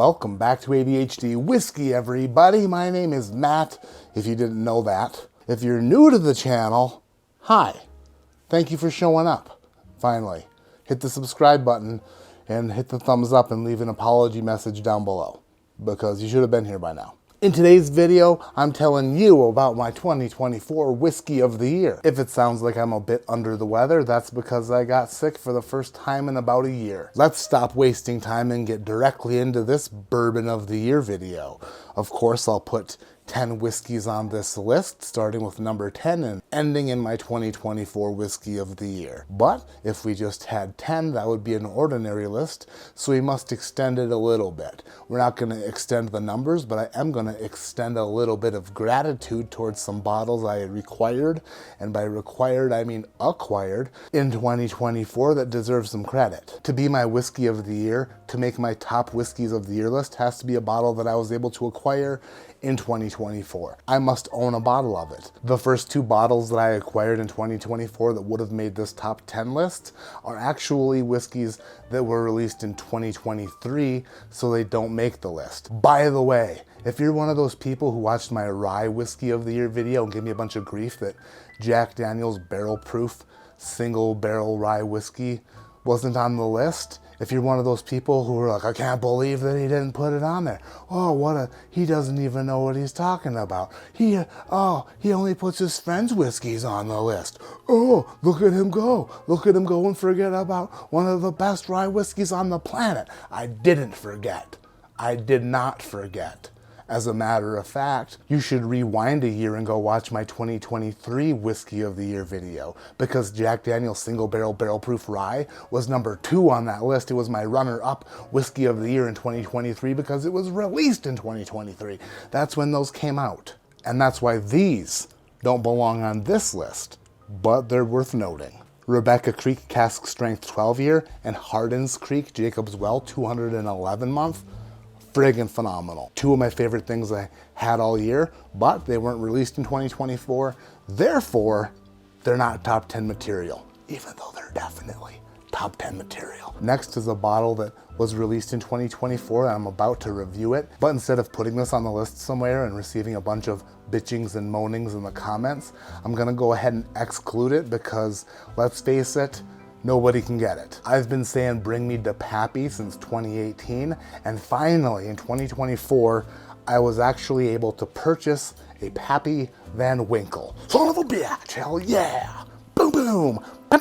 Welcome back to ADHD Whiskey, everybody. My name is Matt, if you didn't know that. If you're new to the channel, hi. Thank you for showing up, finally. Hit the subscribe button and hit the thumbs up and leave an apology message down below, because you should have been here by now. In today's video, I'm telling you about my 2024 Whiskey of the Year. If it sounds like I'm a bit under the weather, that's because I got sick for the first time in about a year. Let's stop wasting time and get directly into this Bourbon of the Year video. Of course, I'll put 10 whiskeys on this list, starting with number 10 and ending in my 2024 Whiskey of the Year. But if we just had 10, that would be an ordinary list, so we must extend it a little bit. We're not going to extend the numbers, but I am going to extend a little bit of gratitude towards some bottles I required, and by required I mean acquired, in 2024 that deserve some credit. To be my Whiskey of the Year, to make my top Whiskeys of the Year list, has to be a bottle that I was able to acquire in 2024. I must own a bottle of it. The first two bottles that I acquired in 2024 that would have made this top 10 list are actually whiskeys that were released in 2023, so they don't make the list. By the way, if you're one of those people who watched my Rye Whiskey of the Year video and gave me a bunch of grief that Jack Daniel's barrel proof single barrel rye whiskey wasn't on the list, if you're one of those people who are like, I can't believe that he didn't put it on there. Oh, he doesn't even know what he's talking about. He only puts his friends' whiskeys on the list. Oh, look at him go. Look at him go and forget about one of the best rye whiskeys on the planet. I didn't forget. I did not forget. As a matter of fact, you should rewind a year and go watch my 2023 Whiskey of the Year video, because Jack Daniel's Single Barrel Barrel Proof Rye was number 2 on that list. It was my runner-up Whiskey of the Year in 2023 because it was released in 2023. That's when those came out. And that's why these don't belong on this list, but they're worth noting. Rebecca Creek Cask Strength 12 Year and Hardin's Creek Jacob's Well 211 month. Friggin' phenomenal. Two of my favorite things I had all year, but they weren't released in 2024. Therefore, they're not top 10 material, even though they're definitely top 10 material. Next is a bottle that was released in 2024, and I'm about to review it. But instead of putting this on the list somewhere and receiving a bunch of bitchings and moanings in the comments, I'm gonna go ahead and exclude it because, let's face it, nobody can get it. I've been saying bring me to Pappy since 2018, and finally in 2024, I was actually able to purchase a Pappy Van Winkle. Son of a bitch, hell yeah! Boom boom! I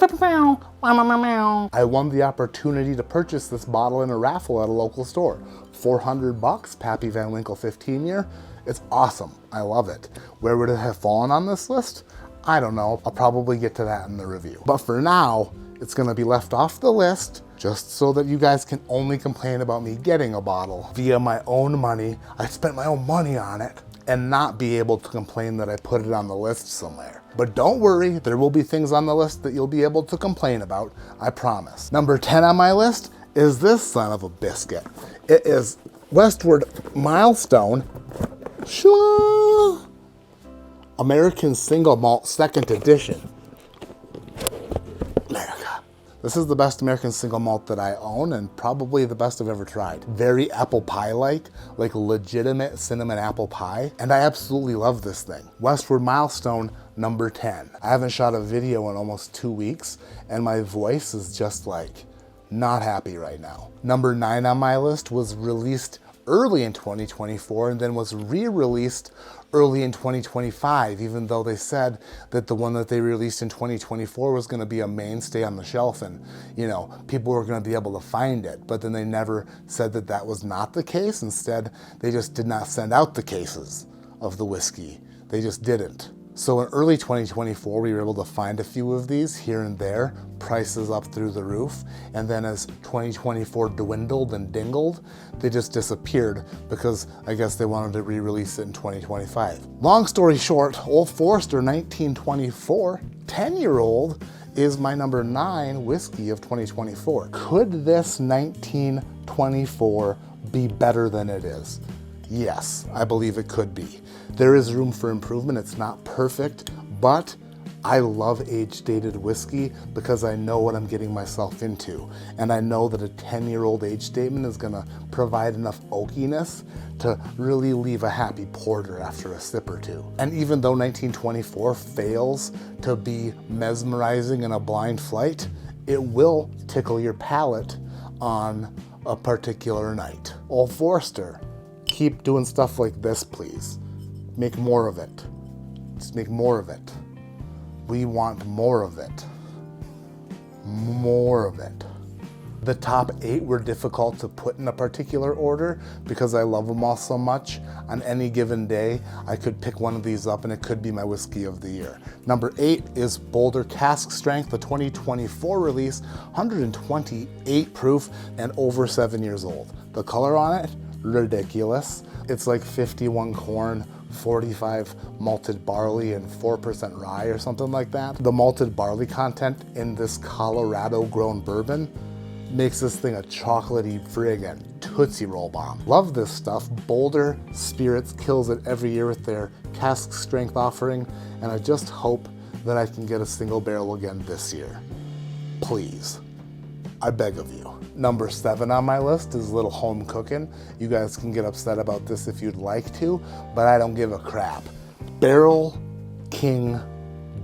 won the opportunity to purchase this bottle in a raffle at a local store. $400, Pappy Van Winkle 15 year. It's awesome, I love it. Where would it have fallen on this list? I don't know, I'll probably get to that in the review. But for now, it's gonna be left off the list just so that you guys can only complain about me getting a bottle via my own money. I spent my own money on it, and not be able to complain that I put it on the list somewhere. But don't worry, there will be things on the list that you'll be able to complain about, I promise. Number 10 on my list is this son of a biscuit. It is Westward Milestone American Single Malt 2nd Edition. This is the best American single malt that I own, and probably the best I've ever tried. Very apple pie-like, like legitimate cinnamon apple pie, and I absolutely love this thing. Westward Milestone, number 10. I haven't shot a video in almost 2 weeks, and my voice is just like, not happy right now. Number 9 on my list was released early in 2024 and then was re-released early in 2025, even though they said that the one that they released in 2024 was going to be a mainstay on the shelf and, you know, people were going to be able to find it. But then they never said that that was not the case. Instead, they just did not send out the cases of the whiskey. They just didn't. So in early 2024, we were able to find a few of these here and there, prices up through the roof. And then as 2024 dwindled and dingled, they just disappeared because I guess they wanted to re-release it in 2025. Long story short, Old Forester 1924, 10-year-old, is my number 9 whiskey of 2024. Could this 1924 be better than it is? Yes, I believe it could be. There is room for improvement. It's not perfect, but I love age-dated whiskey because I know what I'm getting myself into. And I know that a 10-year-old age statement is gonna provide enough oakiness to really leave a happy porter after a sip or two. And even though 1924 fails to be mesmerizing in a blind flight, it will tickle your palate on a particular night. Old Forester, keep doing stuff like this, please. Make more of it. Just make more of it. We want more of it. More of it. The top 8 were difficult to put in a particular order because I love them all so much. On any given day, I could pick one of these up and it could be my whiskey of the year. Number 8 is Boulder Cask Strength, the 2024 release, 128 proof and over 7 years old. The color on it, ridiculous. It's like 51 corn, 45 malted barley and 4% rye or something like that. The malted barley content in this Colorado grown bourbon makes this thing a chocolatey friggin' Tootsie Roll bomb. Love this stuff. Boulder Spirits kills it every year with their cask strength offering, and I just hope that I can get a single barrel again this year. Please, I beg of you. Number 7 on my list is Little Home Cookin'. You guys can get upset about this if you'd like to, but I don't give a crap. Barrel King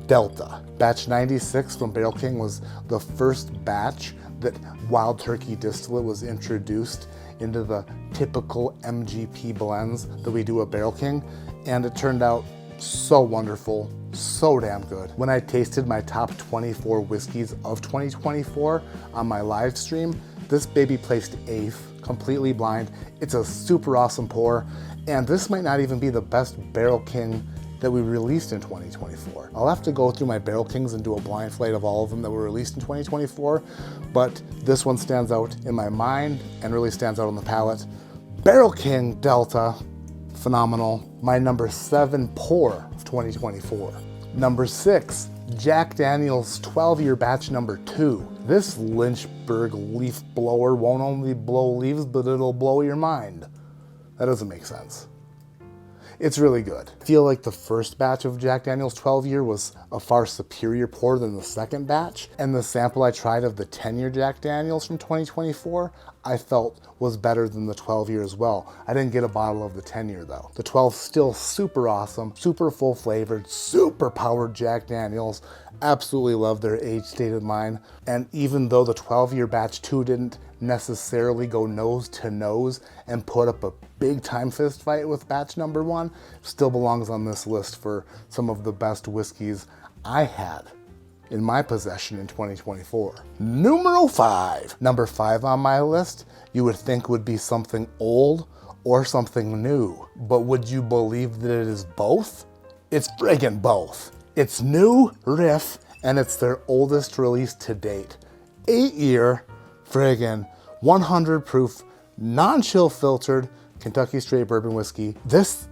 Delta. Batch 96 from Barrel King was the first batch that Wild Turkey distillate was introduced into the typical MGP blends that we do at Barrel King, and it turned out so wonderful, so damn good. When I tasted my top 24 whiskeys of 2024 on my live stream, this baby placed 8th, completely blind. It's a super awesome pour, and this might not even be the best Barrel King that we released in 2024. I'll have to go through my Barrel Kings and do a blind flight of all of them that were released in 2024, but this one stands out in my mind and really stands out on the palate. Barrel King Delta, phenomenal. My number 7 pour of 2024. Number 6, Jack Daniel's 12-year batch number 2. This Lynchburg leaf blower won't only blow leaves, but it'll blow your mind. That doesn't make sense. It's really good. I feel like the first batch of Jack Daniel's 12-year was a far superior pour than the second batch, and the sample I tried of the 10-year Jack Daniel's from 2024, I felt was better than the 12-year as well. I didn't get a bottle of the 10-year though. The 12 still super awesome, super full flavored, super powered Jack Daniel's. Absolutely love their age-stated line. And even though the 12-year batch 2 didn't necessarily go nose to nose and put up a big time fist fight with batch number 1, still belongs on this list for some of the best whiskeys I had in my possession in 2024. Numero 5. Number 5 on my list, you would think would be something old or something new, but would you believe that it is both? It's friggin' both. It's New Riff, and it's their oldest release to date. 8-year, friggin' 100 proof, non-chill filtered Kentucky straight bourbon whiskey. This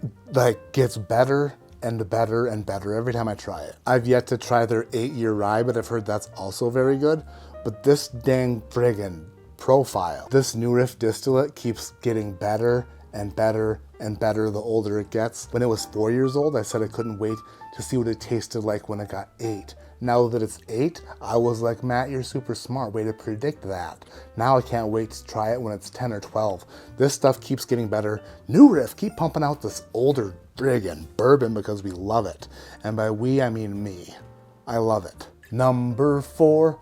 gets better and better and better every time I try it. I've yet to try their 8-year rye, but I've heard that's also very good. But this dang friggin' profile, this New Riff distillate keeps getting better and better and better the older it gets. When it was 4 years old, I said I couldn't wait to see what it tasted like when it got 8. Now that it's 8, I was like, Matt, you're super smart. Way to predict that. Now I can't wait to try it when it's 10 or 12. This stuff keeps getting better. New Riff, keep pumping out this older friggin' bourbon because we love it. And by we, I mean me. I love it. Number 4.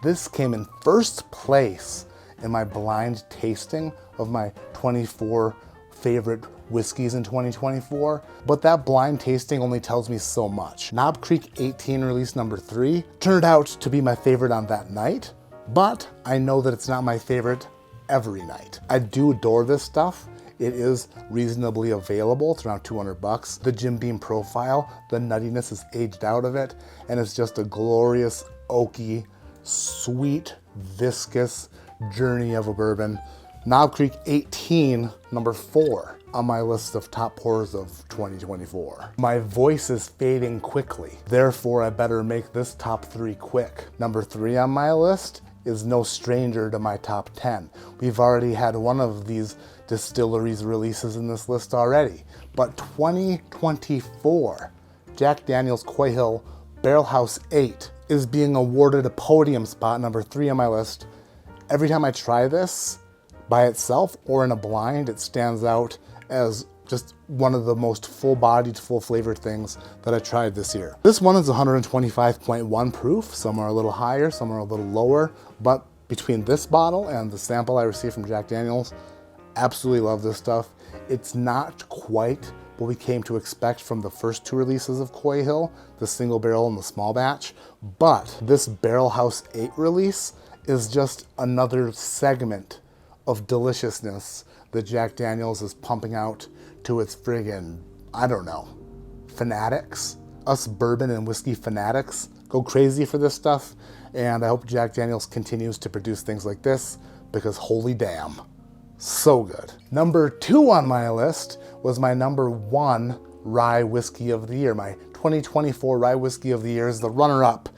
This came in first place in my blind tasting of my 24 favorite whiskeys in 2024, but that blind tasting only tells me so much. Knob Creek 18 release number 3 turned out to be my favorite on that night, but I know that it's not my favorite every night. I do adore this stuff. It is reasonably available. It's around 200 bucks. The Jim Beam profile, the nuttiness is aged out of it, and it's just a glorious, oaky, sweet, viscous journey of a bourbon. Knob Creek 18, number 4 on my list of top pours of 2024. My voice is fading quickly, therefore I better make this top 3 quick. Number 3 on my list is no stranger to my top 10. We've already had one of these distilleries releases in this list already, but 2024 Jack Daniel's Coy Hill Barrel House 8 is being awarded a podium spot, number 3 on my list. Every time I try this by itself or in a blind, it stands out as just one of the most full-bodied, full-flavored things that I tried this year. This one is 125.1 proof. Some are a little higher, some are a little lower, but between this bottle and the sample I received from Jack Daniel's, absolutely love this stuff. It's not quite what we came to expect from the first 2 releases of Coy Hill, the single barrel and the small batch, but this Barrel House 8 release is just another segment of deliciousness that Jack Daniel's is pumping out to its friggin', I don't know, fanatics. Us bourbon and whiskey fanatics go crazy for this stuff, and I hope Jack Daniel's continues to produce things like this, because holy damn, so good. Number 2 on my list was my number 1 rye whiskey of the year. My 2024 rye whiskey of the year is the runner-up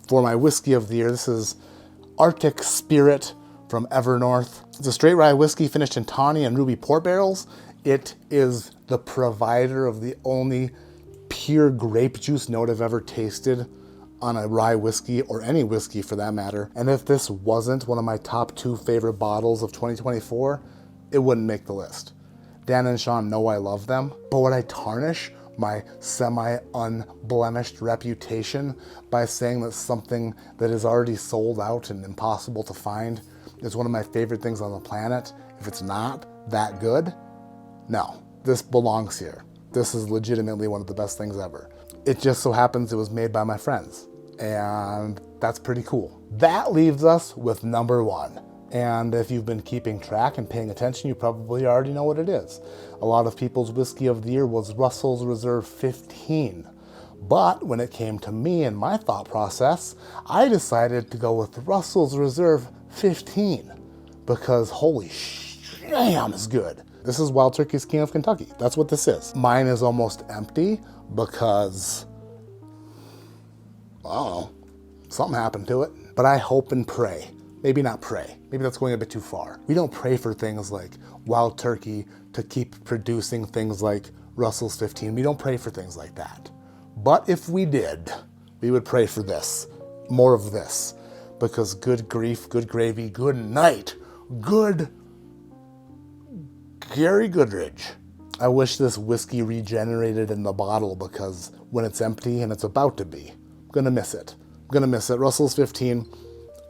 for my whiskey of the year. This is Arctic Spirit from Evernorth. It's a straight rye whiskey finished in tawny and ruby port barrels. It is the provider of the only pure grape juice note I've ever tasted on a rye whiskey, or any whiskey for that matter. And if this wasn't one of my top 2 favorite bottles of 2024, it wouldn't make the list. Dan and Sean know I love them, but would I tarnish my semi-unblemished reputation by saying that something that is already sold out and impossible to find is one of my favorite things on the planet if it's not that good? No, this belongs here. This is legitimately one of the best things ever. It just so happens it was made by my friends, and that's pretty cool. That leaves us with number 1. And if you've been keeping track and paying attention, you probably already know what it is. A lot of people's whiskey of the year was Russell's Reserve 15. But when it came to me and my thought process, I decided to go with Russell's Reserve 15 because holy damn, it's good. This is Wild Turkey's King of Kentucky. That's what this is. Mine is almost empty because, I don't know, something happened to it. But I hope and pray. Maybe not pray. Maybe that's going a bit too far. We don't pray for things like Wild Turkey to keep producing things like Russell's 15. We don't pray for things like that. But if we did, we would pray for this. More of this. Because good grief, good gravy, good night, good Gary Goodridge. I wish this whiskey regenerated in the bottle, because when it's empty, and it's about to be, I'm gonna miss it. I'm gonna miss it. Russell's 15,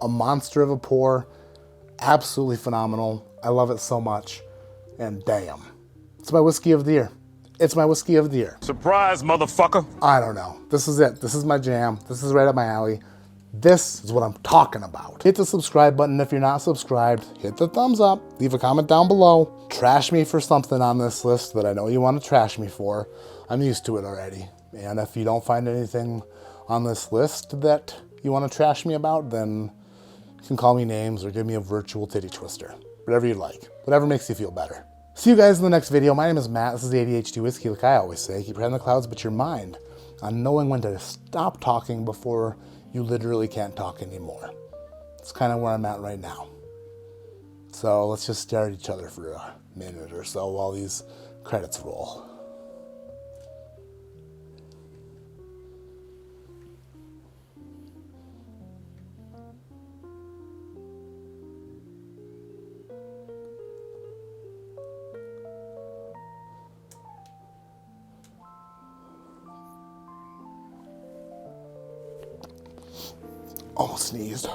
a monster of a pour, absolutely phenomenal. I love it so much, and damn, it's my whiskey of the year. It's my whiskey of the year. Surprise, motherfucker. I don't know. This is it. This is my jam. This is right up my alley. This is what I'm talking about. Hit the subscribe button if you're not subscribed. Hit the thumbs up. Leave a comment down below. Trash me for something on this list that I know you want to trash me for. I'm used to it already. And if you don't find anything on this list that you want to trash me about, then you can call me names or give me a virtual titty twister. Whatever you like. Whatever makes you feel better. See you guys in the next video. My name is Matt. This is ADHD Whiskey. Like I always say, keep your head in the clouds, but your mind on knowing when to stop talking before you literally can't talk anymore. It's kind of where I'm at right now. So let's just stare at each other for a minute or so while these credits roll. Almost sneezed.